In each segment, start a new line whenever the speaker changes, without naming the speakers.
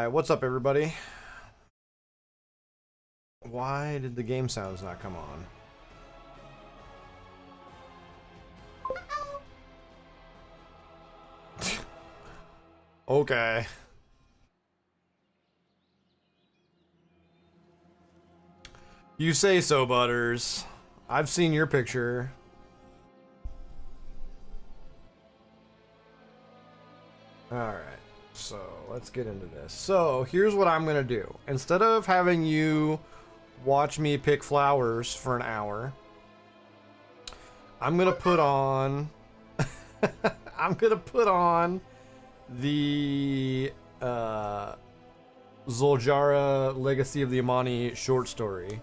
Alright, what's up everybody? Why did the game sounds not come on? Okay. You say so, Butters. I've seen your picture. Alright, so let's get into this. So, here's what I'm gonna do. Instead of having you watch me pick flowers for an hour, I'm gonna put on... I'm gonna put on the Zoljara Legacy of the Amani short story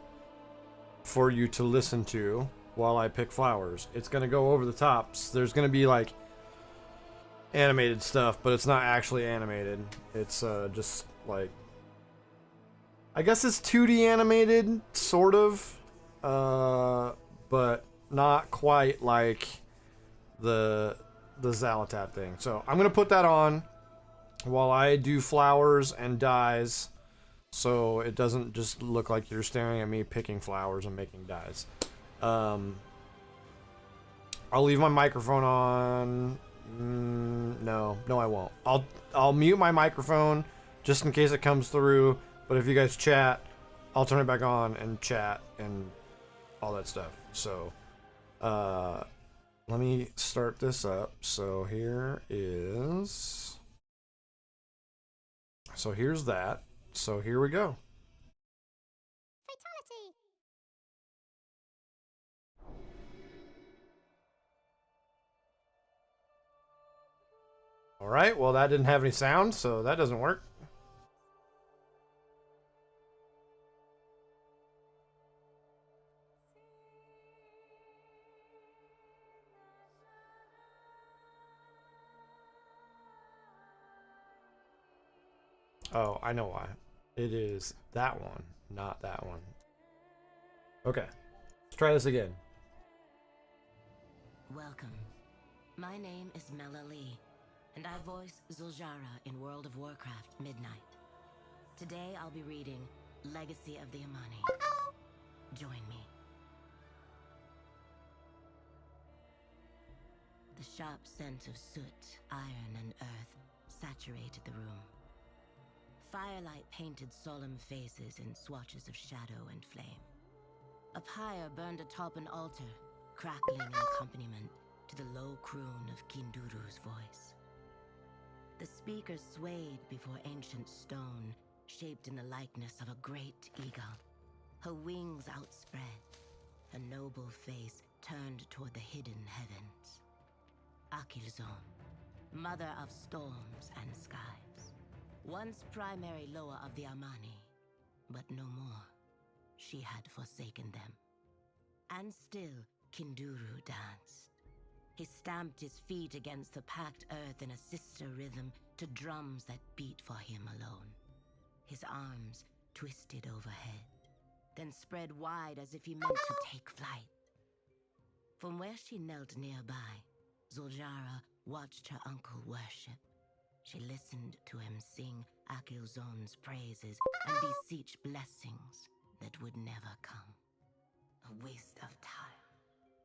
for you to listen to while I pick flowers. It's gonna go over the tops. There's gonna be like animated stuff, but it's not actually animated. It's just like, I guess it's 2D animated, sort of, but not quite like the Zalatat thing. So I'm gonna put that on while I do flowers and dyes, so it doesn't just look like you're staring at me picking flowers and making dyes. I'll leave my microphone on. No, I won't. I'll mute my microphone just in case it comes through. But if you guys chat, I'll turn it back on and chat and all that stuff. So, let me start this up. So here is... So here's that. So here we go.
Fatality.
Alright, well that didn't have any sound, so that doesn't work. Oh, I know why. It is that one, not that one. Okay, let's try this again.
Welcome. My name is Mrgl, and I voice Zoljara in World of Warcraft Midnight. Today I'll be reading Legacy of the Amani. Join me. The sharp scent of soot, iron, and earth saturated the room. Firelight painted solemn faces in swatches of shadow and flame. A pyre burned atop an altar, crackling in accompaniment to the low croon of Kinduru's voice. The speaker swayed before ancient stone, shaped in the likeness of a great eagle. Her wings outspread, a noble face turned toward the hidden heavens. Akilzon, mother of storms and skies. Once primary loa of the Amani, but no more. She had forsaken them. And still, Kinduru danced. He stamped his feet against the packed earth in a sister rhythm to drums that beat for him alone. His arms twisted overhead, then spread wide as if he meant to take flight. From where she knelt nearby, Zoljara watched her uncle worship. She listened to him sing Akilzon's praises and beseech blessings that would never come. A waste of time.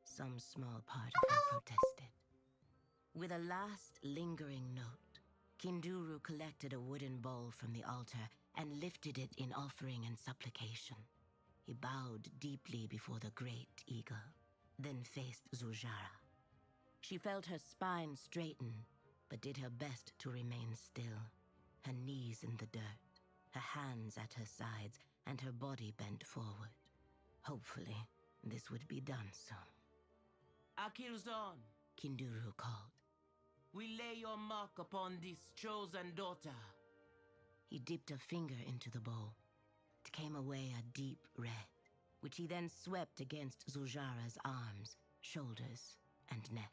Some small part of her protested. With a last lingering note, Kinduru collected a wooden bowl from the altar and lifted it in offering and supplication. He bowed deeply before the great eagle, then faced Zoljara. She felt her spine straighten, but did her best to remain still, her knees in the dirt, her hands at her sides, and her body bent forward. Hopefully, this would be done soon.
Akilzon,
Kinduru called.
we lay your mark upon this chosen daughter.
He dipped a finger into the bowl. It came away a deep red, which he then swept against Zoljara's arms, shoulders, and neck.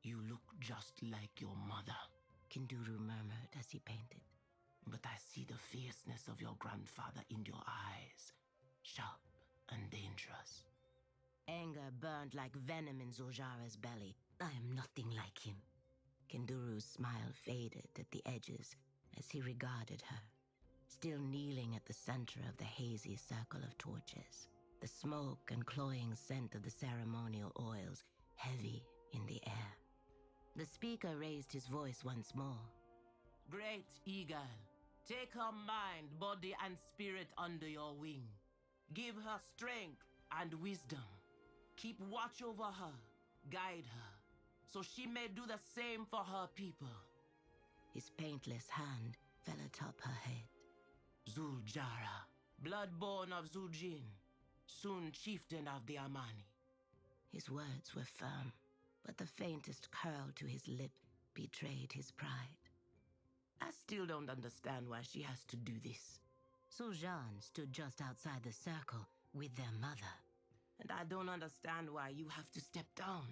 You look just like your mother,
Kinduru murmured as he painted.
but I see the fierceness of your grandfather in your eyes, sharp and dangerous.
Anger burned like venom in Zoljara's belly. I am nothing like him. Kinduru's smile faded at the edges as he regarded her, still kneeling at the center of the hazy circle of torches, the smoke and cloying scent of the ceremonial oils heavy in the air. The speaker raised his voice once more.
Great Eagle, take her mind, body, and spirit under your wing. Give her strength and wisdom. Keep watch over her, guide her, so she may do the same for her people.
His paintless hand fell atop her head.
Zuljara, bloodborn of Zuljin, soon chieftain of the Amani.
His words were firm, but the faintest curl to his lip betrayed his pride.
I still don't understand why she has to do this.
Zul'Jin stood just outside the circle with their mother.
And I don't understand why you have to step down.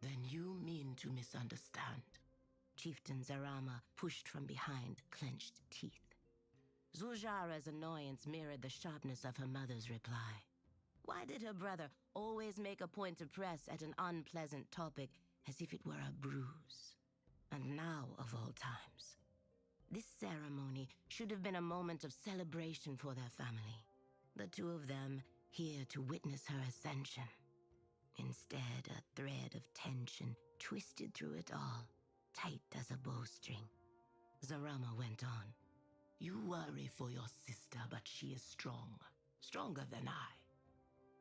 Then you mean to misunderstand.
Chieftain Zarama pushed from behind clenched teeth. Zuljara's annoyance mirrored the sharpness of her mother's reply. Why did her brother always make a point to press at an unpleasant topic as if it were a bruise? And now, of all times, this ceremony should have been a moment of celebration for their family. The two of them here to witness her ascension. Instead, a thread of tension twisted through it all, tight as a bowstring. Zarama went on.
You worry for your sister, but she is strong. Stronger than I.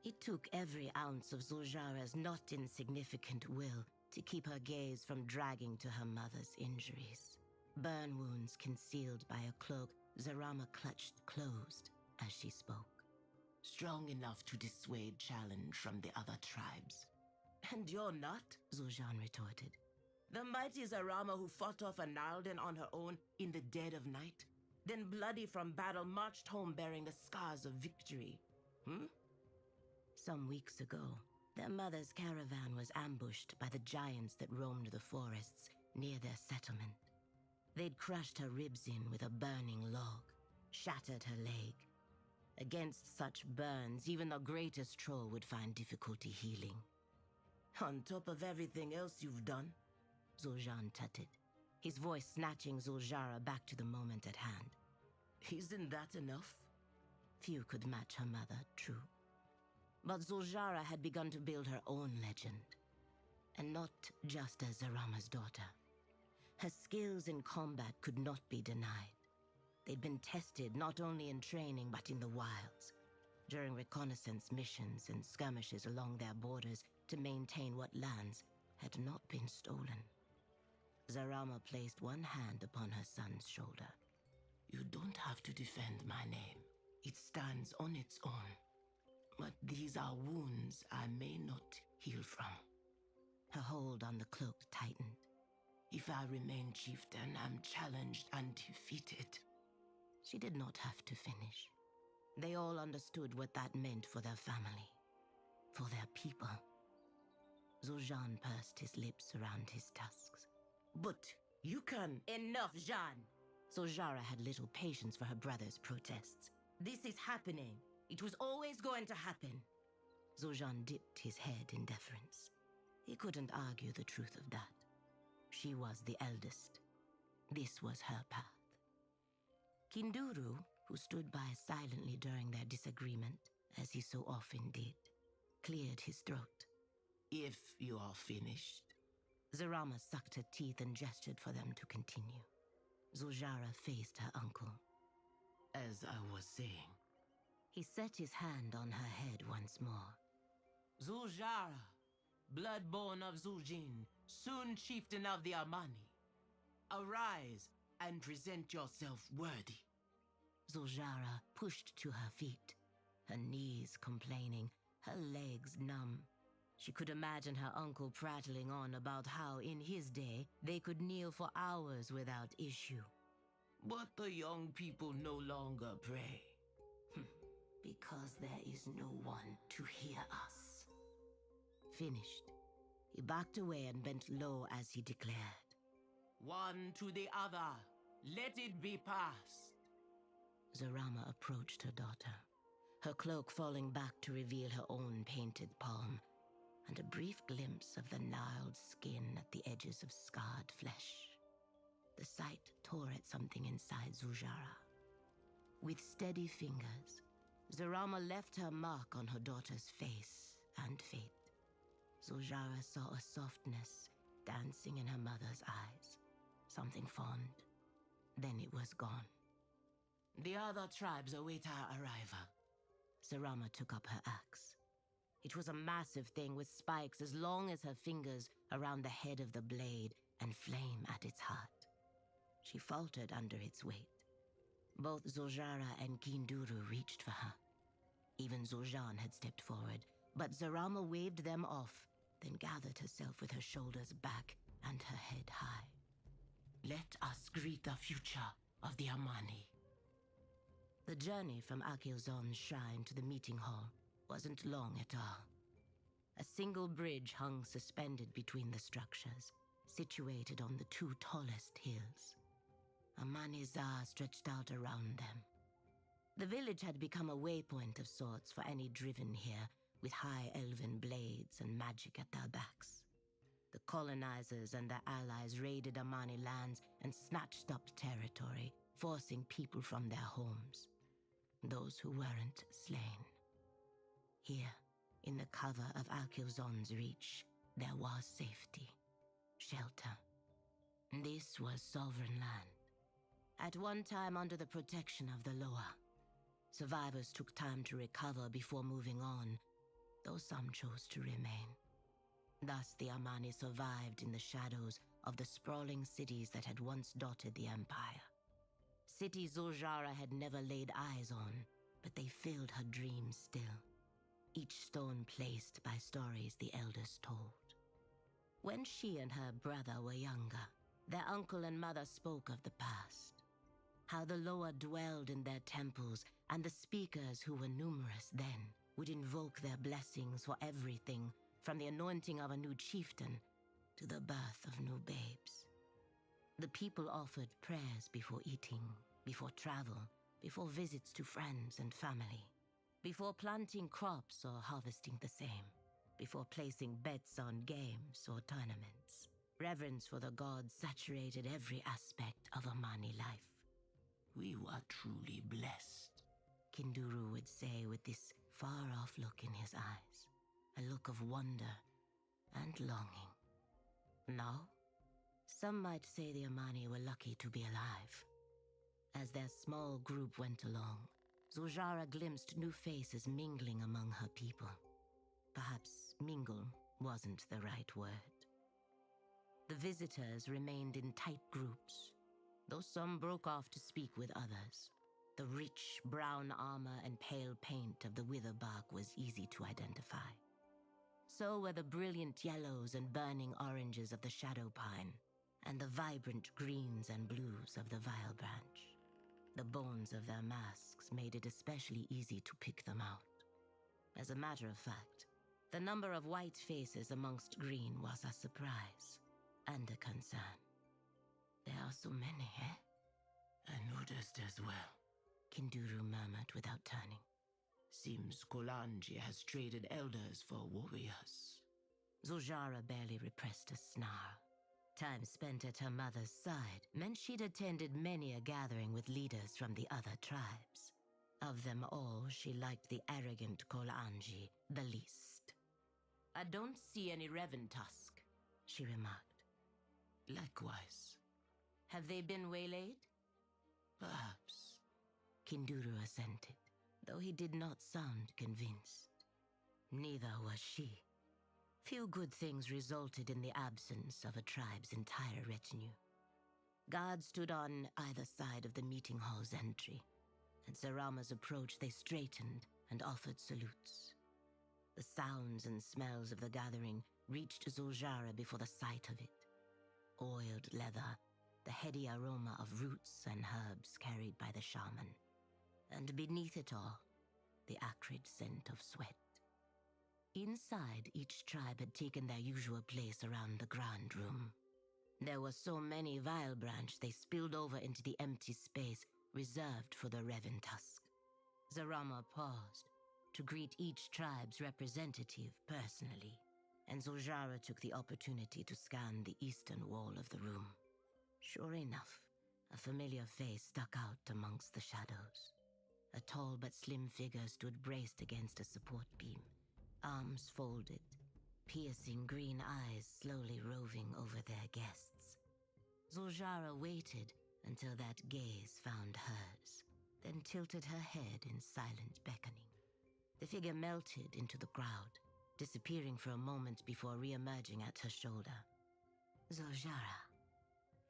It took every ounce of Zuljara's not insignificant will to keep her gaze from dragging to her mother's injuries. Burn wounds concealed by a cloak Zarama clutched closed as she spoke.
Strong enough to dissuade challenge from the other tribes. And you're not?
Zul'Jin retorted.
The mighty Zarama who fought off a Nalden on her own in the dead of night, then bloody from battle marched home bearing the scars of victory.
Some weeks ago, their mother's caravan was ambushed by the giants that roamed the forests near their settlement. They'd crushed her ribs in with a burning log, shattered her leg. Against such burns, even the greatest troll would find difficulty healing.
On top of everything else you've done?
Zul'Jin tutted, his voice snatching Zuljara back to the moment at hand.
Isn't that enough?
Few could match her mother, true. But Zuljara had begun to build her own legend. And not just as Zarama's daughter. Her skills in combat could not be denied. They'd been tested not only in training but in the wilds, during reconnaissance missions and skirmishes along their borders to maintain what lands had not been stolen. Zarama placed one hand upon her son's shoulder.
You don't have to defend my name. It stands on its own. But these are wounds I may not heal from.
Her hold on the cloak tightened.
If I remain chieftain, I'm challenged and defeated.
She did not have to finish. They all understood what that meant for their family, for their people. Zul'Jin pursed his lips around his tusks.
But you can...
Enough, Jean! Zuljara had little patience for her brother's protests. This is happening. It was always going to happen. Zul'Jin dipped his head in deference. He couldn't argue the truth of that. She was the eldest. This was her path. Kinduru, who stood by silently during their disagreement, as he so often did, cleared his throat.
If you are finished.
Zarama sucked her teeth and gestured for them to continue. Zuljara faced her uncle.
As I was saying.
He set his hand on her head once more.
Zuljara, bloodborn of Zuljin, soon chieftain of the Amani. Arise and present yourself worthy.
Zuljara pushed to her feet, her knees complaining, her legs numb. She could imagine her uncle prattling on about how, in his day, they could kneel for hours without issue.
But the young people no longer pray.
Because there is no one to hear us. Finished. He backed away and bent low as he declared.
One to the other. Let it be passed.
Zarama approached her daughter, her cloak falling back to reveal her own painted palm, and a brief glimpse of the gnarled skin at the edges of scarred flesh. The sight tore at something inside Zuljara. With steady fingers, Zarama left her mark on her daughter's face and fate. Zoljara saw a softness dancing in her mother's eyes, something fond. Then it was gone.
The other tribes await our arrival.
Zarama took up her axe. It was a massive thing with spikes as long as her fingers around the head of the blade and flame at its heart. She faltered under its weight. Both Zoljara and Kinduru reached for her. Even Zul'Jan had stepped forward, but Zarama waved them off, then gathered herself with her shoulders back and her head high.
Let us greet the future of the Amani.
The journey from Akilzon's shrine to the meeting hall wasn't long at all. A single bridge hung suspended between the structures, situated on the two tallest hills. Amani Za stretched out around them. The village had become a waypoint of sorts for any driven here with high elven blades and magic at their backs. The colonizers and their allies raided Amani lands and snatched up territory, forcing people from their homes, those who weren't slain. Here, in the cover of Alkilzon's reach, there was safety, shelter. This was sovereign land. At one time under the protection of the Loa. Survivors took time to recover before moving on, though some chose to remain. Thus the Amani survived in the shadows of the sprawling cities that had once dotted the empire. Cities Zoljara had never laid eyes on, but they filled her dreams still, each stone placed by stories the elders told. When she and her brother were younger, their uncle and mother spoke of the past, how the Loa dwelled in their temples, and the speakers, who were numerous then, would invoke their blessings for everything, from the anointing of a new chieftain to the birth of new babes. The people offered prayers before eating, before travel, before visits to friends and family, before planting crops or harvesting the same, before placing bets on games or tournaments. Reverence for the gods saturated every aspect of Amani life.
We were truly blessed,
Kinduru would say with this far-off look in his eyes, a look of wonder and longing. Now, some might say the Amani were lucky to be alive. As their small group went along, Zoljara glimpsed new faces mingling among her people. Perhaps mingle wasn't the right word. The visitors remained in tight groups, though some broke off to speak with others. The rich brown armor and pale paint of the witherbark was easy to identify. So were the brilliant yellows and burning oranges of the shadow pine, and the vibrant greens and blues of the vile branch. The bones of their masks made it especially easy to pick them out. As a matter of fact, the number of white faces amongst green was a surprise and a concern. There are so many, eh?
I noticed as well.
Kinduru murmured without turning.
Seems Kolanji has traded elders for warriors.
Zoljara barely repressed a snarl. Time spent at her mother's side meant she'd attended many a gathering with leaders from the other tribes. Of them all, she liked the arrogant Kolanji the least.
I don't see any Reventusk,
she remarked.
Likewise.
Have they been waylaid?
Perhaps.
Kinduru assented, though he did not sound convinced. Neither was she. Few good things resulted in the absence of a tribe's entire retinue. Guards stood on either side of the meeting hall's entry. At Zarama's approach, they straightened and offered salutes. The sounds and smells of the gathering reached Zoljara before the sight of it. Oiled leather, the heady aroma of roots and herbs carried by the shaman. And beneath it all, the acrid scent of sweat. Inside, each tribe had taken their usual place around the grand room. There were so many vile branch they spilled over into the empty space reserved for the Reventusk. Zarama paused to greet each tribe's representative personally, and Zoljara took the opportunity to scan the eastern wall of the room. Sure enough, a familiar face stuck out amongst the shadows. tall but slim figure stood braced against a support beam, arms folded, piercing green eyes slowly roving over their guests. Zuljara waited until that gaze found hers, then tilted her head in silent beckoning. The figure melted into the crowd, disappearing for a moment before re-emerging at her shoulder. Zuljara.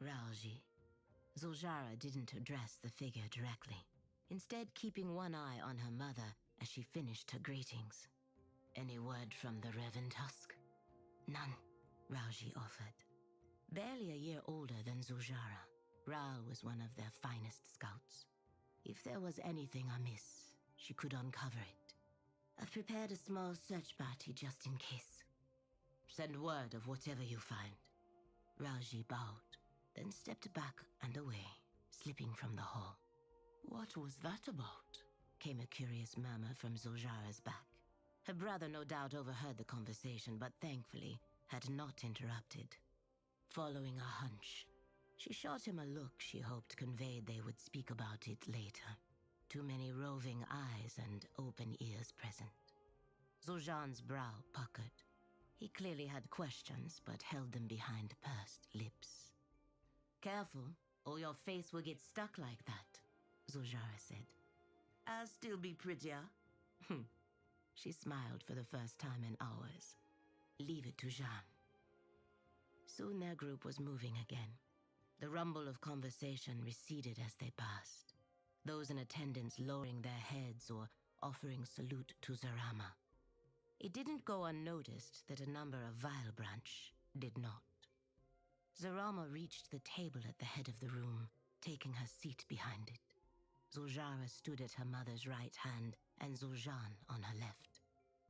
Ralji. Zuljara didn't address the figure directly, instead keeping one eye on her mother as she finished her greetings. Any word from the Revan Tusk? None, Ralji offered. Barely a year older than Zuljara, Ral was one of their finest scouts. If there was anything amiss, she could uncover it. I've prepared a small search party just in case. Send word of whatever you find. Ralji bowed, then stepped back and away, slipping from the hall.
What was that about?
Came a curious murmur from Zuljara's back. Her brother no doubt overheard the conversation, but thankfully had not interrupted. Following a hunch, she shot him a look she hoped conveyed they would speak about it later. Too many roving eyes and open ears present. Zuljan's brow puckered. He clearly had questions, but held them behind pursed lips. Careful, or your face will get stuck like that, Zuljara said.
I'll still be prettier.
She smiled for the first time in hours. Leave it to Jean. Soon their group was moving again. The rumble of conversation receded as they passed, those in attendance lowering their heads or offering salute to Zarama. It didn't go unnoticed that a number of Vilebranch did not. Zarama reached the table at the head of the room, taking her seat behind it. Zuljara stood at her mother's right hand and Zuljan on her left,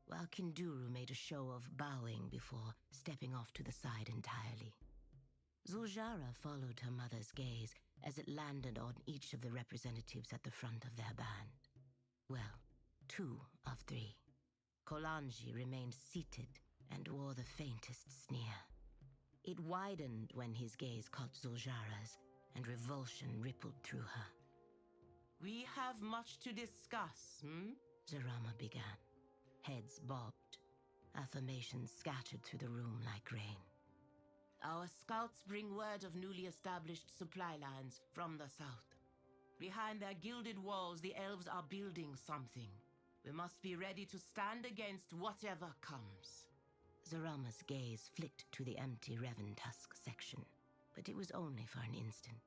while Kinduru made a show of bowing before stepping off to the side entirely. Zuljara followed her mother's gaze as it landed on each of the representatives at the front of their band. Well, 2 of 3. Kolanji remained seated and wore the faintest sneer. It widened when his gaze caught Zuljara's, and revulsion rippled through her.
We have much to discuss,
Zarama began. Heads bobbed. Affirmations scattered through the room like rain.
Our scouts bring word of newly established supply lines from the south. Behind their gilded walls, the elves are building something. We must be ready to stand against whatever comes.
Zarama's gaze flicked to the empty Revan Tusk section, but it was only for an instant.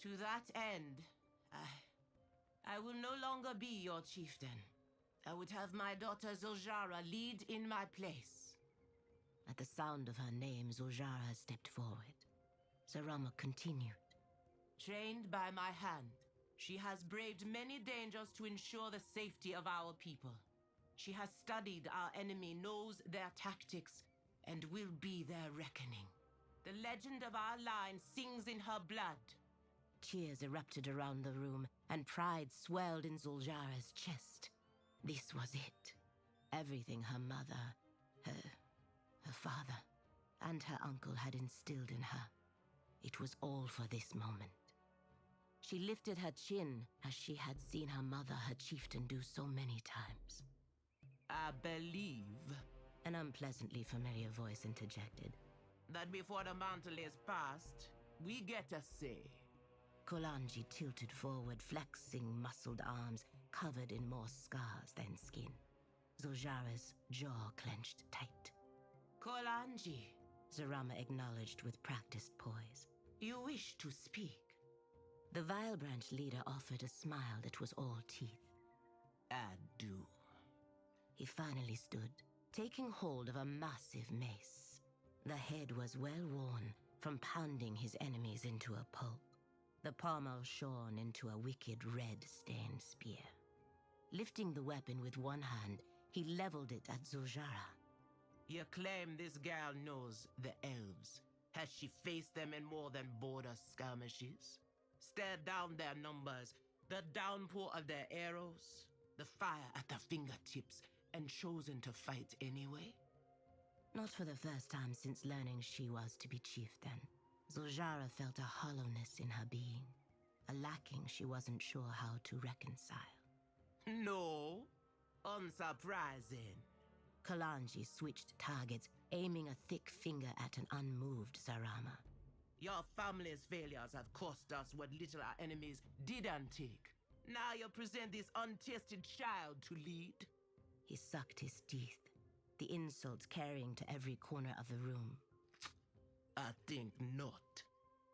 To that end, I will no longer be your chieftain. I would have my daughter Zuljara lead in my place.
At the sound of her name, Zuljara stepped forward. Zarama continued.
Trained by my hand, she has braved many dangers to ensure the safety of our people. She has studied our enemy, knows their tactics, and will be their reckoning. The legend of our line sings in her blood.
Cheers erupted around the room, and pride swelled in Zuljara's chest. This was it. Everything her mother, her father, and her uncle had instilled in her. It was all for this moment. She lifted her chin as she had seen her mother, her chieftain, do so many times.
I believe,
an unpleasantly familiar voice interjected,
that before the mantle is passed, we get a say.
Kolanji tilted forward, flexing muscled arms covered in more scars than skin. Zuljara's jaw clenched tight.
Kolanji,
Zarama acknowledged with practiced poise.
You wish to speak?
The Vilebranch leader offered a smile that was all teeth.
I do.
He finally stood, taking hold of a massive mace. The head was well worn from pounding his enemies into a pulp, the pommel shorn into a wicked red-stained spear. Lifting the weapon with one hand, he leveled it at Zuljara.
You claim this girl knows the elves. Has she faced them in more than border skirmishes? Stared down their numbers, the downpour of their arrows, the fire at their fingertips, and chosen to fight anyway?
Not for the first time since learning she was to be chieftain. Zuljara felt a hollowness in her being, a lacking she wasn't sure how to reconcile.
No, unsurprising.
Kalanji switched targets, aiming a thick finger at an unmoved Zarama.
Your family's failures have cost us what little our enemies didn't take. Now you present this untested child to lead?
He sucked his teeth, the insults carrying to every corner of the room.
I think not.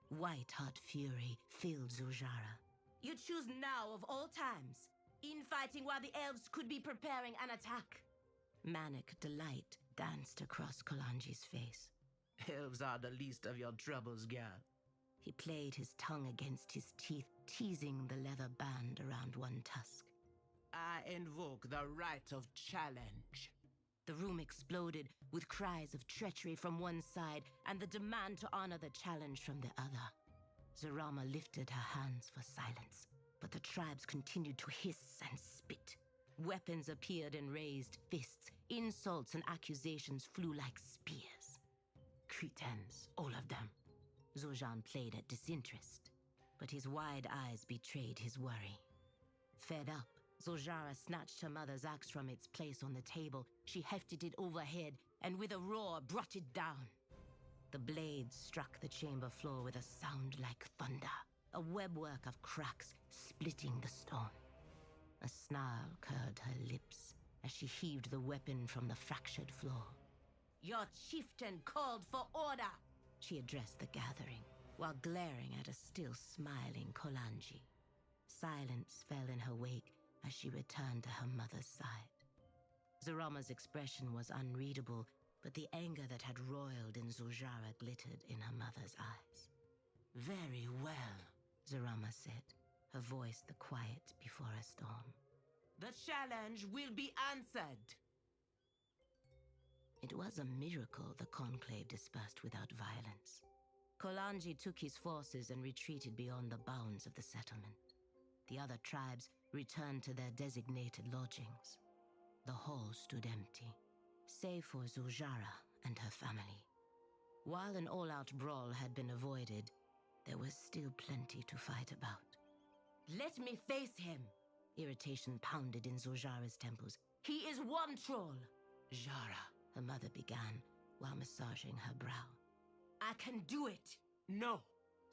White-hot fury filled Zujara. You choose now of all times, infighting while the elves could be preparing an attack. Manic delight danced across Kalanji's face.
Elves are the least of your troubles, gal.
He played his tongue against his teeth, teasing the leather band around one tusk.
I invoke the right of challenge.
The room exploded with cries of treachery from one side and the demand to honor the challenge from the other. Zarama lifted her hands for silence, but the tribes continued to hiss and spit. Weapons appeared and raised fists. Insults and accusations flew like spears. Cretans, all of them. Zojan played at disinterest, but his wide eyes betrayed his worry. Fed up, Zojara snatched her mother's axe from its place on the table. She hefted it overhead and with a roar brought it down. The blade struck the chamber floor with a sound like thunder, a webwork of cracks splitting the stone. A snarl curled her lips as she heaved the weapon from the fractured floor. Your chieftain called for order, she addressed the gathering, while glaring at a still smiling Kalanji. Silence fell in her wake as she returned to her mother's side. Zarama's expression was unreadable, but the anger that had roiled in Zujara glittered in her mother's eyes. Very well, Zarama said, her voice the quiet before a storm.
The challenge will be answered.
It was a miracle the conclave dispersed without violence. Kalanji took his forces and retreated beyond the bounds of the settlement. The other tribes returned to their designated lodgings. The hall stood empty, save for Zujara and her family. While an all-out brawl had been avoided, there was still plenty to fight about. Let me face him! Irritation pounded in Zujara's temples. He is one troll! Jara, her mother began, while massaging her brow. I can do it!
No!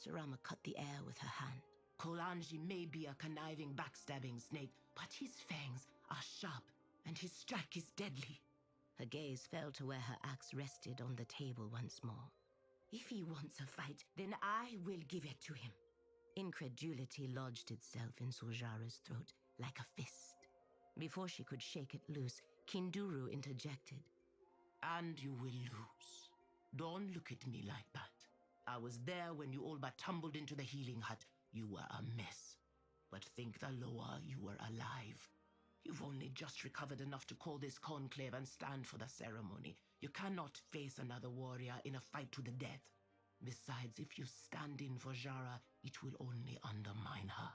Zarama cut the air with her hand.
Kalanji may be a conniving, backstabbing snake, but his fangs are sharp, and his strike is deadly.
Her gaze fell to where her axe rested on the table once more. If he wants a fight, then I will give it to him. Incredulity lodged itself in Zujara's throat like a fist. Before she could shake it loose, Kinduru interjected.
And you will lose. Don't look at me like that. I was there when you all but tumbled into the healing hut. You were a mess. But think the lower you were alive. You've only just recovered enough to call this conclave and stand for the ceremony. You cannot face another warrior in a fight to the death. Besides, if you stand in for Jara, it will only undermine her.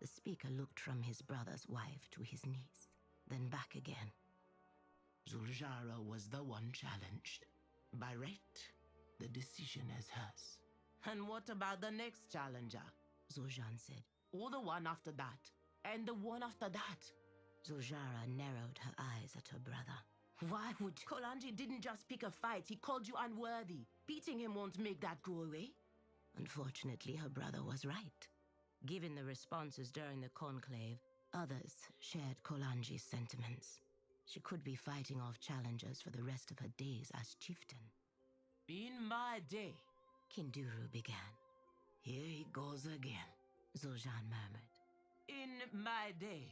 The speaker looked from his brother's wife to his niece, then back again.
Zuljara was the one challenged. By right, the decision is hers. And what about the next challenger?
Zuljan said.
Or the one after that, and the one after that.
Zuljara narrowed her eyes at her brother. Why would...
Kalanji didn't just pick a fight, he called you unworthy. Beating him won't make that go away.
Unfortunately, her brother was right. Given the responses during the conclave, others shared Kalanji's sentiments. She could be fighting off challengers for the rest of her days as chieftain.
In my day,
Kinduru began.
Here he goes again,
Zuljan murmured.
In my day,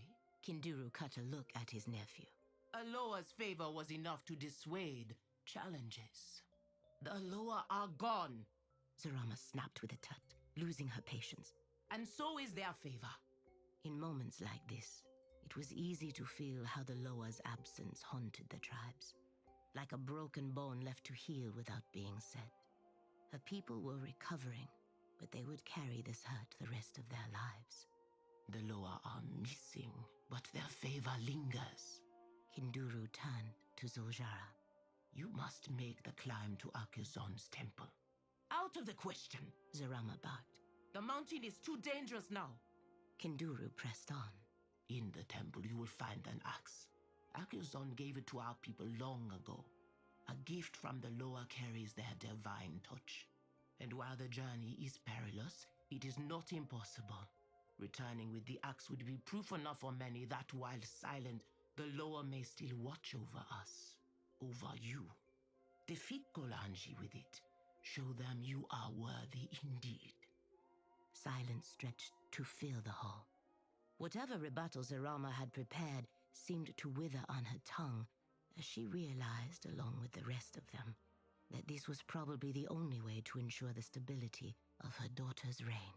Kinduru cut a look at his nephew.
Aloa's favor was enough to dissuade challenges. The Aloa are gone.
Zarama snapped with a tut, losing her patience.
And so is their favor.
In moments like this, it was easy to feel how the Loa's absence haunted the tribes, like a broken bone left to heal without being said. Her people were recovering, but they would carry this hurt the rest of their lives.
The Loa are missing, but their favor lingers.
Kinduru turned to Zuljara.
You must make the climb to Akizon's temple. Out of the question,
Zarama barked.
The mountain is too dangerous now.
Kinduru pressed on.
In the temple, you will find an axe. Akuzon gave it to our people long ago. A gift from the lower carries their divine touch. And while the journey is perilous, it is not impossible. Returning with the axe would be proof enough for many that while silent, the lower may still watch over us, over you. Defeat Kolanji with it. Show them you are worthy indeed.
Silence stretched to fill the hall. Whatever rebuttal Zarama had prepared seemed to wither on her tongue as she realized, along with the rest of them, that this was probably the only way to ensure the stability of her daughter's reign.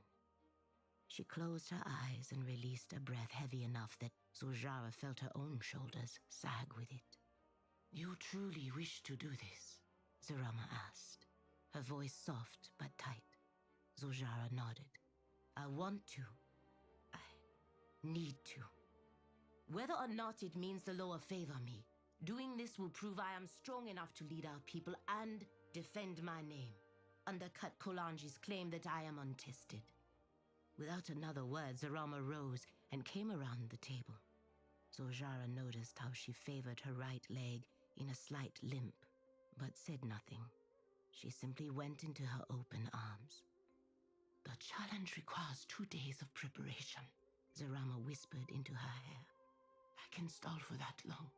She closed her eyes and released a breath heavy enough that Zuljara felt her own shoulders sag with it.
You truly wish to do this?
Zarama asked, her voice soft but tight. Zuljara nodded. I want to. I need to. Whether or not it means the lower favor me, doing this will prove I am strong enough to lead our people and defend my name, undercut Kolanji's claim that I am untested. Without another word, Zarama rose and came around the table. Zuljara noticed how she favored her right leg in a slight limp, but said nothing. She simply went into her open arms.
The challenge requires 2 days of preparation,
Zarama whispered into her hair.
I can stall for that long,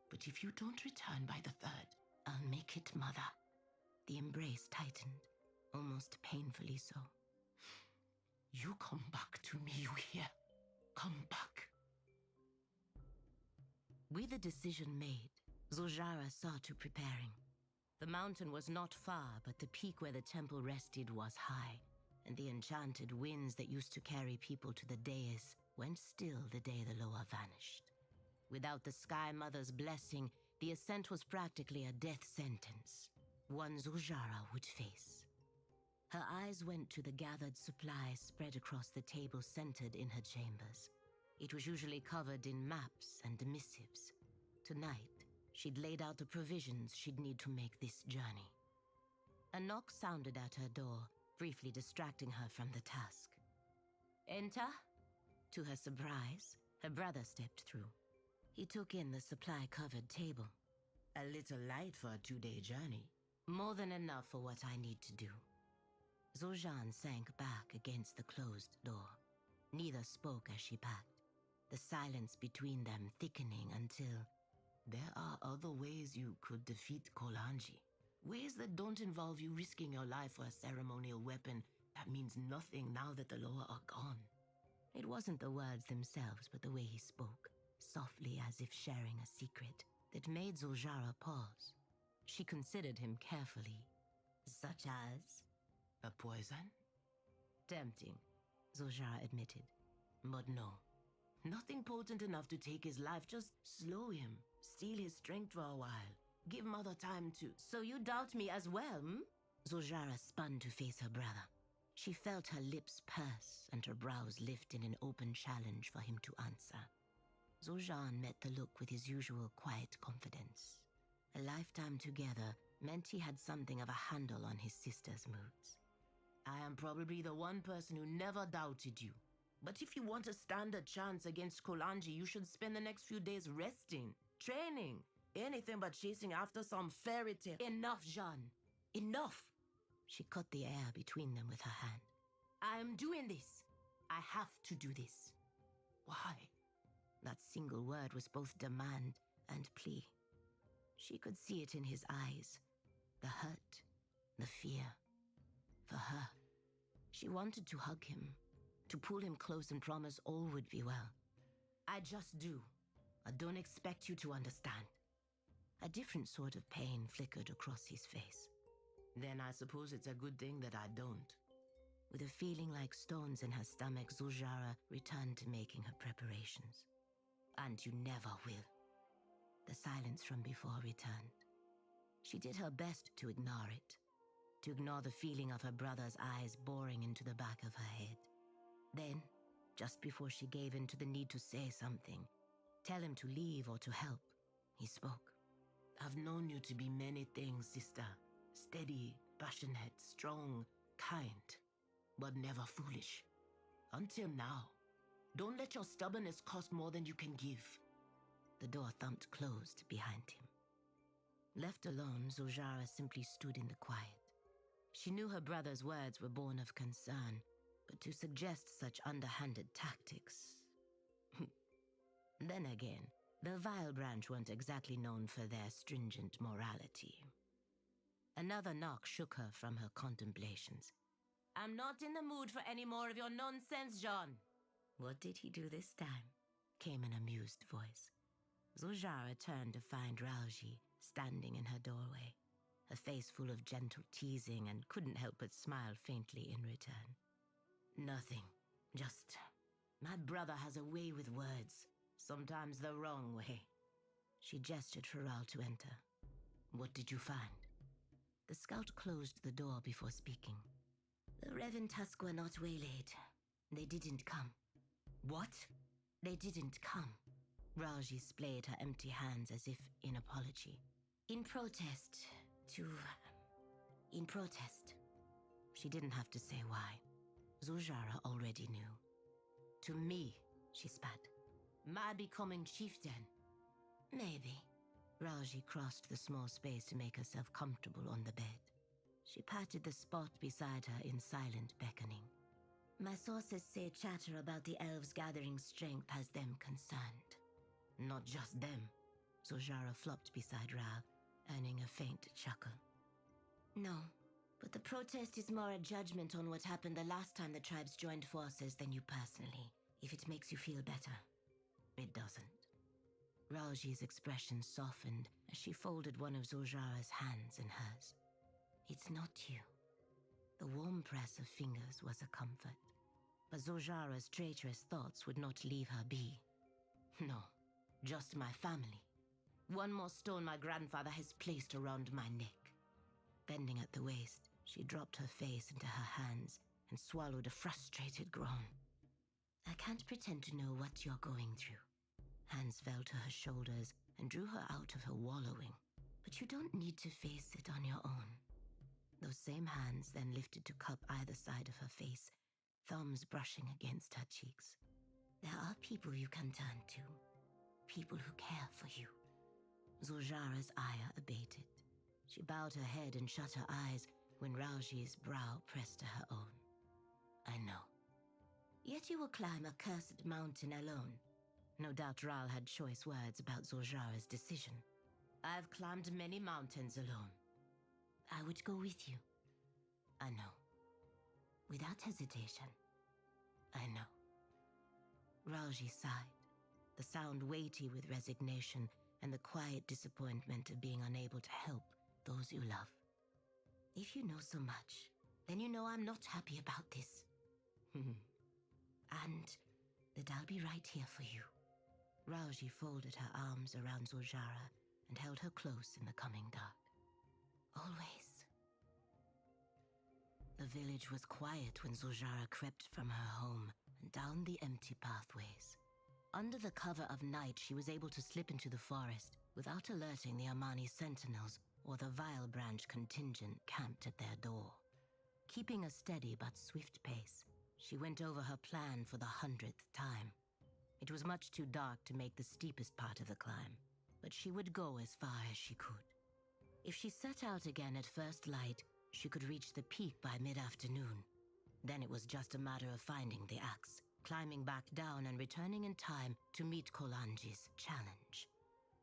but if you don't return by the 3rd,
I'll make it, Mother. The embrace tightened, almost painfully so.
You come back to me, you hear? Come back.
With the decision made, Zuljara saw to preparing. The mountain was not far, but the peak where the temple rested was high, and the enchanted winds that used to carry people to the dais went still the day the Loa vanished. Without the Sky Mother's blessing, the ascent was practically a death sentence, one Zuljara would face. Her eyes went to the gathered supplies spread across the table centered in her chambers. It was usually covered in maps and missives. Tonight, she'd laid out the provisions she'd need to make this journey. A knock sounded at her door, briefly distracting her from the task. Enter? To her surprise, her brother stepped through. He took in the supply-covered table.
A little light for a 2-day journey.
More than enough for what I need to do. Zuljan sank back against the closed door. Neither spoke as she packed, the silence between them thickening until...
There are other ways you could defeat Kolanji. Ways that don't involve you risking your life for a ceremonial weapon that means nothing now that the Loa are gone.
It wasn't the words themselves, but the way he spoke, softly as if sharing a secret, that made Zuljara pause. She considered him carefully. Such as...
A poison?
Tempting, Zuljara admitted.
But no. Nothing potent enough to take his life. Just slow him. Steal his strength for a while. Give Mother time to...
So you doubt me as well, hmm? Zuljara spun to face her brother. She felt her lips purse and her brows lift in an open challenge for him to answer. Zuljan met the look with his usual quiet confidence. A lifetime together meant he had something of a handle on his sister's moods.
I am probably the one person who never doubted you. But if you want to stand a chance against Kolanji, you should spend the next few days resting, training, anything but chasing after some fairy tale.
Enough, Jean. Enough! She cut the air between them with her hand. I am doing this. I have to do this.
Why?
That single word was both demand and plea. She could see it in his eyes. The hurt, the fear. For her. She wanted to hug him, to pull him close and promise all would be well. I just do. I don't expect you to understand. A different sort of pain flickered across his face.
Then I suppose it's a good thing that I don't.
With a feeling like stones in her stomach, Zuljara returned to making her preparations. And you never will. The silence from before returned. She did her best to ignore it, to ignore the feeling of her brother's eyes boring into the back of her head. Then, just before she gave in to the need to say something, tell him to leave or to help, he spoke.
I've known you to be many things, sister. Steady, passionate, strong, kind, but never foolish. Until now.
Don't let your stubbornness cost more than you can give. The door thumped closed behind him. Left alone, Zoljara simply stood in the quiet. She knew her brother's words were born of concern, but to suggest such underhanded tactics... Then again, the Vile Branch weren't exactly known for their stringent morality. Another knock shook her from her contemplations. I'm not in the mood for any more of your nonsense, John. What did he do this time? Came an amused voice. Zoljara turned to find Ralji standing in her doorway, a face full of gentle teasing, and couldn't help but smile faintly in return. Nothing. Just... my brother has a way with words. Sometimes the wrong way. She gestured for Ral to enter. What did you find? The scout closed the door before speaking. The Revan Tusk were not waylaid. They didn't come. What? They didn't come. Ralji splayed her empty hands as if in apology. In protest. In protest. She didn't have to say why. Zoljara already knew. To me, she spat. My becoming chieftain? Maybe. Ralji crossed the small space to make herself comfortable on the bed. She patted the spot beside her in silent beckoning. My sources say chatter about the elves gathering strength has them concerned. Not just them. Zoljara flopped beside Ral, earning a faint chuckle. No, but the protest is more a judgment on what happened the last time the tribes joined forces than you personally, if it makes you feel better. It doesn't. Ralji's expression softened as she folded one of Zoljara's hands in hers. It's not you. The warm press of fingers was a comfort, but Zoljara's traitorous thoughts would not leave her be. No, just my family. One more stone my grandfather has placed around my neck. Bending at the waist, she dropped her face into her hands and swallowed a frustrated groan. I can't pretend to know what you're going through. Hands fell to her shoulders and drew her out of her wallowing. But you don't need to face it on your own. Those same hands then lifted to cup either side of her face, thumbs brushing against her cheeks. There are people you can turn to. People who care for you. Zoljara's ire abated. She bowed her head and shut her eyes when Ralji's brow pressed to her own. I know. Yet you will climb a cursed mountain alone. No doubt Ral had choice words about Zoljara's decision. I've climbed many mountains alone. I would go with you. I know. Without hesitation. I know. Ralji sighed, the sound weighty with resignation and the quiet disappointment of being unable to help those you love. If you know so much, then you know I'm not happy about this. And that I'll be right here for you. Ralji folded her arms around Zoljara and held her close in the coming dark. Always. The village was quiet when Zoljara crept from her home and down the empty pathways. Under the cover of night, she was able to slip into the forest without alerting the Amani sentinels or the Vile Branch contingent camped at their door. Keeping a steady but swift pace, she went over her plan for the 100th time. It was much too dark to make the steepest part of the climb, but she would go as far as she could. If she set out again at first light, she could reach the peak by mid-afternoon. Then it was just a matter of finding the axe, climbing back down and returning in time to meet Kolanji's challenge.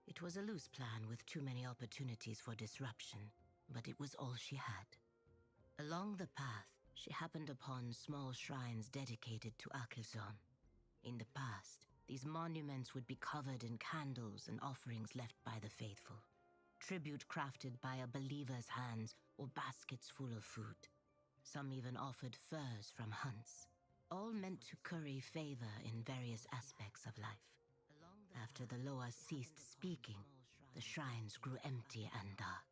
It was a loose plan with too many opportunities for disruption, but it was all she had. Along the path, she happened upon small shrines dedicated to Akilzon. In the past, these monuments would be covered in candles and offerings left by the faithful, tribute crafted by a believer's hands or baskets full of food. Some even offered furs from hunts, all meant to curry favor in various aspects of life. After the Loa ceased speaking, the shrines grew empty and dark.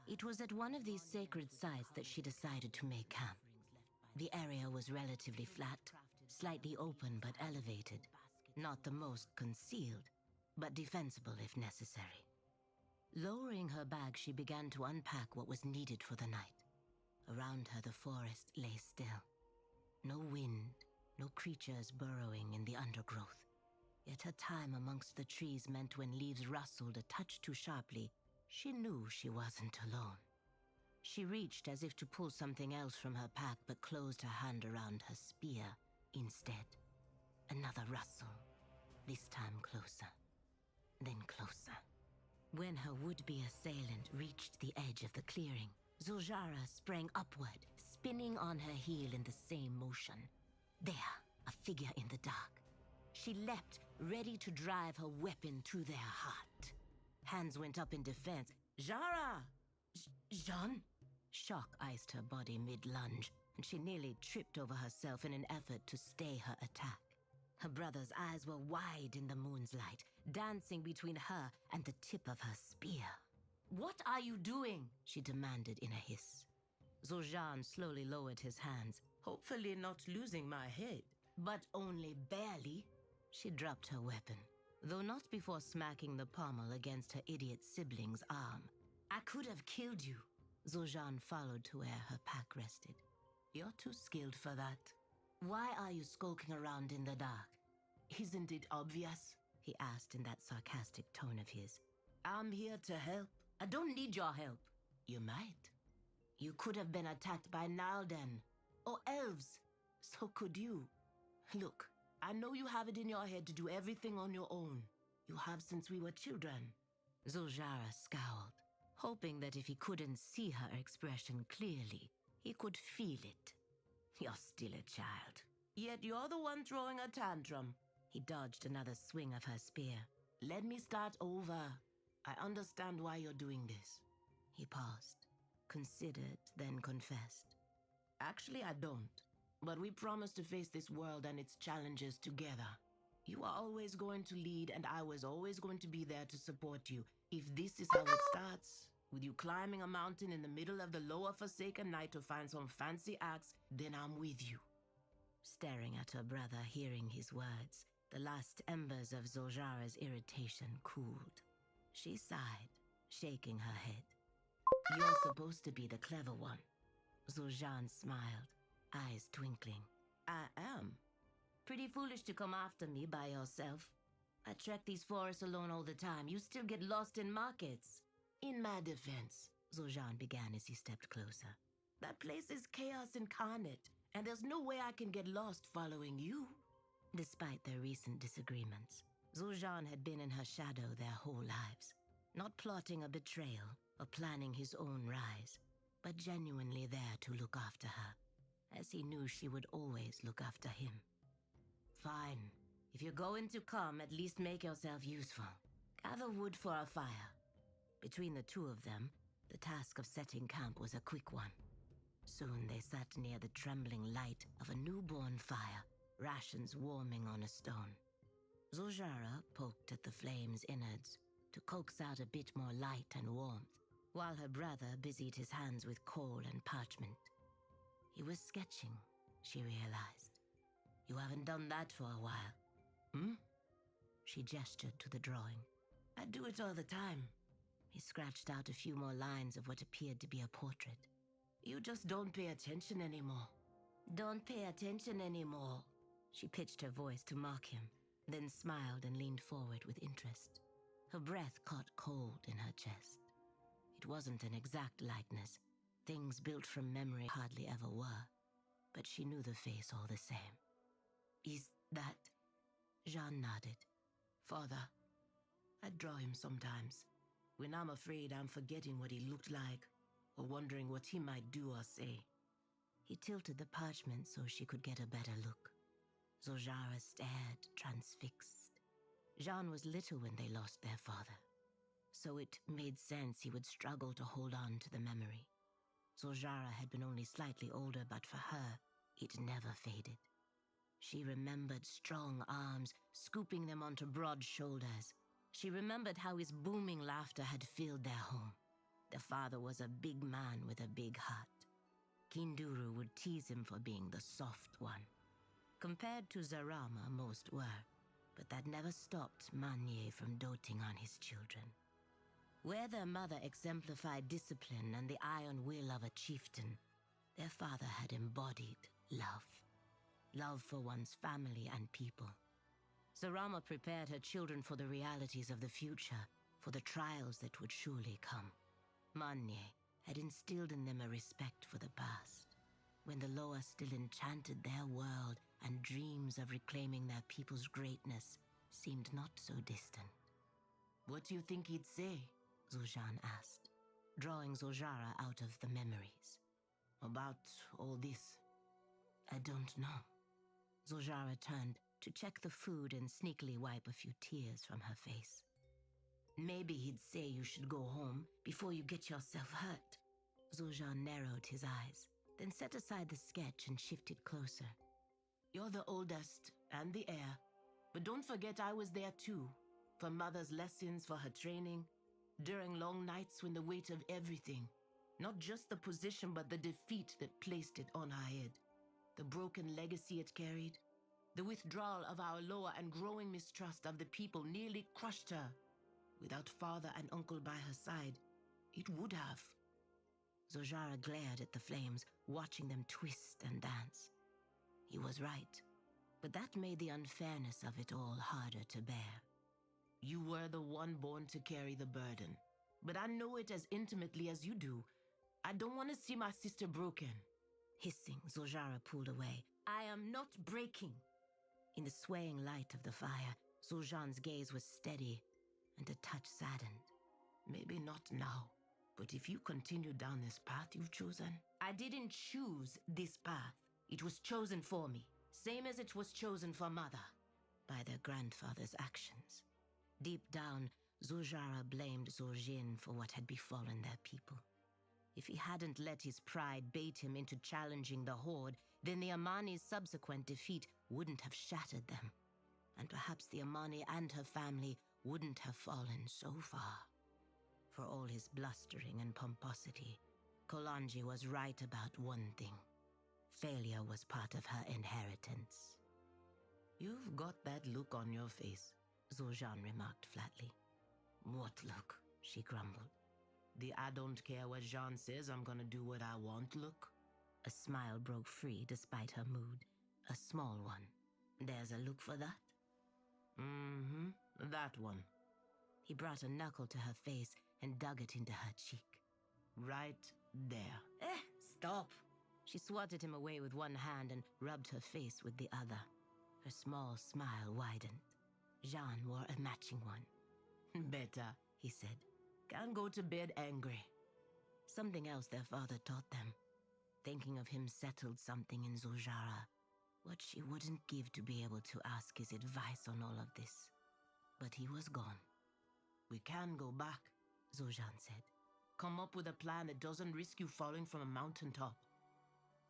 It was at one of these sacred sites that she decided to make camp. The area was relatively flat, slightly open but elevated, not the most concealed, but defensible if necessary. Lowering her bag, she began to unpack what was needed for the night. Around her, the forest lay still. No wind, no creatures burrowing in the undergrowth. Yet her time amongst the trees meant when leaves rustled a touch too sharply, she knew she wasn't alone. She reached as if to pull something else from her pack, but closed her hand around her spear instead. Another rustle, this time closer, then closer. When her would-be assailant reached the edge of the clearing, Zuljara sprang upward, spinning on her heel in the same motion. There, a figure in the dark. She leapt, ready to drive her weapon through their heart. Hands went up in defense. Jara! Jean? Shock iced her body mid-lunge, and she nearly tripped over herself in an effort to stay her attack. Her brother's eyes were wide in the moon's light, dancing between her and the tip of her spear. "What are you doing?" she demanded in a hiss. Zul'Jin slowly lowered his hands, hopefully not losing my head, but only barely. She dropped her weapon, though not before smacking the pommel against her idiot sibling's arm. "I could have killed you." Zul'Jin followed to where her pack rested. "You're too skilled for that. Why are you skulking around in the dark? Isn't it obvious?" he asked in that sarcastic tone of his. "I'm here to help. I don't need your help." "You might. You could have been attacked by Nalden, or elves. So could you. Look, I know you have it in your head to do everything on your own. You have since we were children." Zuljara scowled, hoping that if he couldn't see her expression clearly, he could feel it. "You're still a child. Yet you're the one throwing a tantrum." He dodged another swing of her spear. "Let me start over. I understand why you're doing this." He paused, considered, then confessed. "Actually, I don't. But we promised to face this world and its challenges together. You are always going to lead, and I was always going to be there to support you. If this is how it starts, with you climbing a mountain in the middle of the lower Forsaken Night to find some fancy axe, then I'm with you." Staring at her brother, hearing his words, the last embers of Zuljara's irritation cooled. She sighed, shaking her head. "You're supposed to be the clever one." Zuljin smiled, eyes twinkling. "I am. Pretty foolish to come after me by yourself. I trek these forests alone all the time. You still get lost in markets." "In my defense," Zuljin began as he stepped closer, "that place is chaos incarnate, and there's no way I can get lost following you." Despite their recent disagreements, Zuljin had been in her shadow their whole lives, not plotting a betrayal or planning his own rise, but genuinely there to look after her, as he knew she would always look after him. "Fine. If you're going to come, at least make yourself useful. Gather wood for a fire." Between the two of them, the task of setting camp was a quick one. Soon they sat near the trembling light of a newborn fire, rations warming on a stone. Zuljara poked at the flame's innards to coax out a bit more light and warmth, while her brother busied his hands with coal and parchment. He was sketching, she realized. "You haven't done that for a while." "Hmm?" She gestured to the drawing. "I do it all the time." He scratched out a few more lines of what appeared to be a portrait. "You just don't pay attention anymore." "Don't pay attention anymore." She pitched her voice to mock him, then smiled and leaned forward with interest. Her breath caught cold in her chest. It wasn't an exact likeness. Things built from memory hardly ever were, but she knew the face all the same. "Is that..." Jean nodded. "Father. I draw him sometimes, when I'm afraid I'm forgetting what he looked like, or wondering what he might do or say." He tilted the parchment so she could get a better look. Zuljara stared, transfixed. Jean was little when they lost their father, so it made sense he would struggle to hold on to the memory. Zuljara had been only slightly older, but for her, it never faded. She remembered strong arms, scooping them onto broad shoulders. She remembered how his booming laughter had filled their home. The father was a big man with a big heart. Kinduru would tease him for being the soft one. Compared to Zarama, most were, but that never stopped Manye from doting on his children. Where their mother exemplified discipline and the iron will of a chieftain, their father had embodied love. love for one's family and people. Zarama prepared her children for the realities of the future, for the trials that would surely come. Manye had instilled in them a respect for the past, when the Loa still enchanted their world and dreams of reclaiming their people's greatness seemed not so distant.
What do you think he'd say?
Zul'Jin asked, drawing Zoljara out of the memories.
About all this?
I don't know. Zoljara turned to check the food and sneakily wipe a few tears from her face. Maybe he'd say you should go home before you get yourself hurt. Zul'Jin narrowed his eyes, then set aside the sketch and shifted closer.
You're the oldest and the heir, but don't forget I was there too, for Mother's lessons, for her training, during long nights when the weight of everything, not just the position but the defeat that placed it on her head, the broken legacy it carried, the withdrawal of our Loa and growing mistrust of the people nearly crushed her. Without father and uncle by her side, it would have.
Zoljara glared at the flames, watching them twist and dance. He was right, but that made the unfairness of it all harder to bear.
You were the one born to carry the burden, but I know it as intimately as you do. I don't want to see my sister broken.
Hissing, Zoljara pulled away. I am not breaking. In the swaying light of the fire, Zul'Jin's gaze was steady and a touch saddened.
Maybe not now, but if you continue down this path you've chosen...
I didn't choose this path. It was chosen for me, same as it was chosen for Mother, by their grandfather's actions. Deep down, Zoljara blamed Zul'Jin for what had befallen their people. If he hadn't let his pride bait him into challenging the Horde, then the Amani's subsequent defeat wouldn't have shattered them. And perhaps the Amani and her family wouldn't have fallen so far. For all his blustering and pomposity, Kolanji was right about one thing. Failure was part of her inheritance.
You've got that look on your face,
Zul'Jin remarked flatly.
What look?
She grumbled.
The I don't care what Jean says, I'm gonna do what I want look?
A smile broke free despite her mood, a small one. There's a look for that?
Mm-hmm, that one.
He brought a knuckle to her face and dug it into her cheek.
Right there.
Stop! She swatted him away with one hand and rubbed her face with the other. Her small smile widened. Jean wore a matching one.
Better,
he said.
Can't go to bed angry.
Something else their father taught them. Thinking of him settled something in Zoljara. What she wouldn't give to be able to ask his advice on all of this. But he was gone.
We can go back,
Zul'Jin said.
Come up with a plan that doesn't risk you falling from a mountaintop.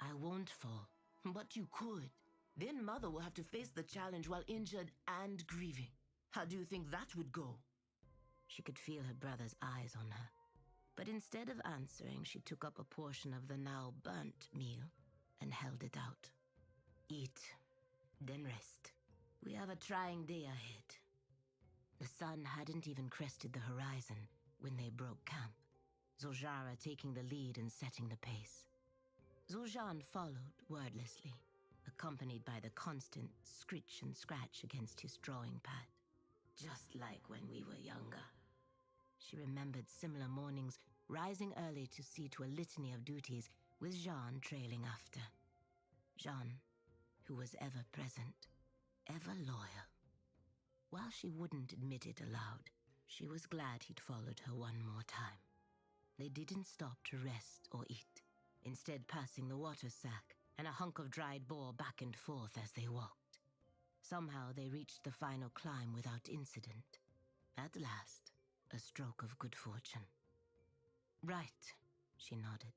I won't fall.
But you could. Then Mother will have to face the challenge while injured and grieving. How do you think that would go?
She could feel her brother's eyes on her. But instead of answering, she took up a portion of the now burnt meal and held it out. Eat, then rest. We have a trying day ahead. The sun hadn't even crested the horizon when they broke camp, Zoljara taking the lead and setting the pace. Zul'Jin followed wordlessly, accompanied by the constant scritch and scratch against his drawing pad. Just like when we were younger. She remembered similar mornings, rising early to see to a litany of duties, with Jean trailing after. Jean, who was ever present, ever loyal. While she wouldn't admit it aloud, she was glad he'd followed her one more time. They didn't stop to rest or eat, instead passing the water sack and a hunk of dried boar back and forth as they walked. Somehow they reached the final climb without incident. At last, a stroke of good fortune. Right, she nodded,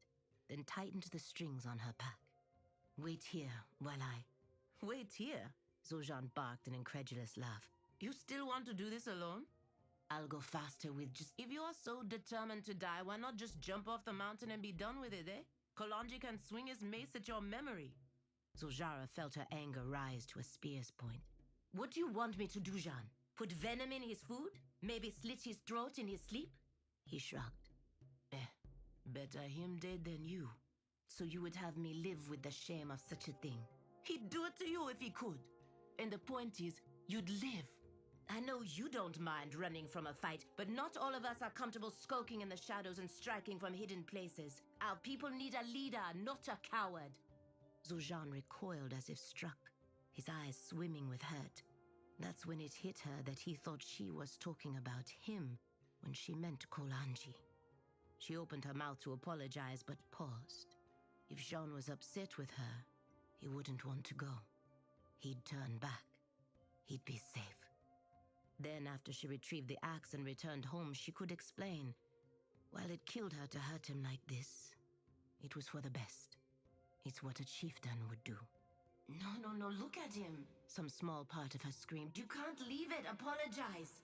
then tightened the strings on her pack. Wait here while I...
Wait here?
Zul'Jin barked an incredulous laugh.
You still want to do this alone?
I'll go faster with just...
If you are so determined to die, why not just jump off the mountain and be done with it, eh? Kolanji can swing his mace at your memory.
Zoljara felt her anger rise to a spear's point. What do you want me to do, Jean? Put venom in his food? Maybe slit his throat in his sleep? He shrugged.
Better him dead than you.
So you would have me live with the shame of such a thing?
He'd do it to you if he could. And the point is, you'd live. I know you don't mind running from a fight, but not all of us are comfortable skulking in the shadows and striking from hidden places. Our people need a leader, not a coward. Zul'Jin recoiled as if struck, his eyes swimming with hurt. That's when it hit her that he thought she was talking about him when she meant Kolanji. She opened her mouth to apologize, but paused. If Jean was upset with her, he wouldn't want to go. He'd turn back. He'd be safe. Then, after she retrieved the axe and returned home, she could explain. While it killed her to hurt him like this, it was for the best. It's what a chieftain would do. No, look at him. Some small part of her screamed, "You can't leave it, apologize."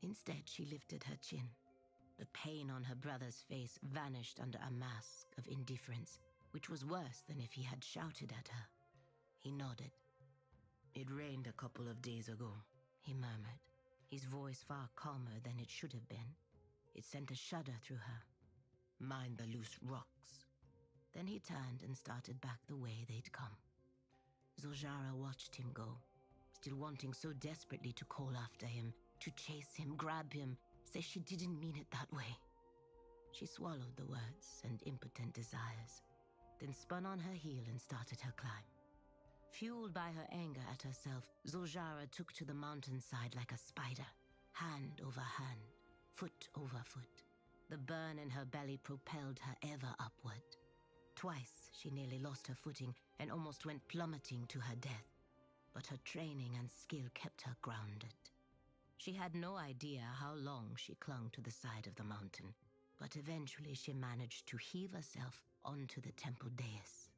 Instead, she lifted her chin. The pain on her brother's face vanished under a mask of indifference, which was worse than if he had shouted at her. He nodded. "It rained a couple of days ago," he murmured, his voice far calmer than it should have been. It sent a shudder through her. "Mind the loose rocks." Then he turned and started back the way they'd come. Zul'Jin watched him go, still wanting so desperately to call after him, to chase him, grab him, say she didn't mean it that way. She swallowed the words and impotent desires, then spun on her heel and started her climb. Fueled by her anger at herself, Zul'Jin took to the mountainside like a spider, hand over hand, foot over foot. The burn in her belly propelled her ever upward. Twice she nearly lost her footing and almost went plummeting to her death, but her training and skill kept her grounded. She had no idea how long she clung to the side of the mountain, but eventually she managed to heave herself onto the temple dais.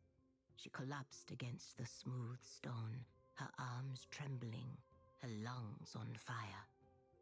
She collapsed against the smooth stone, her arms trembling, her lungs on fire.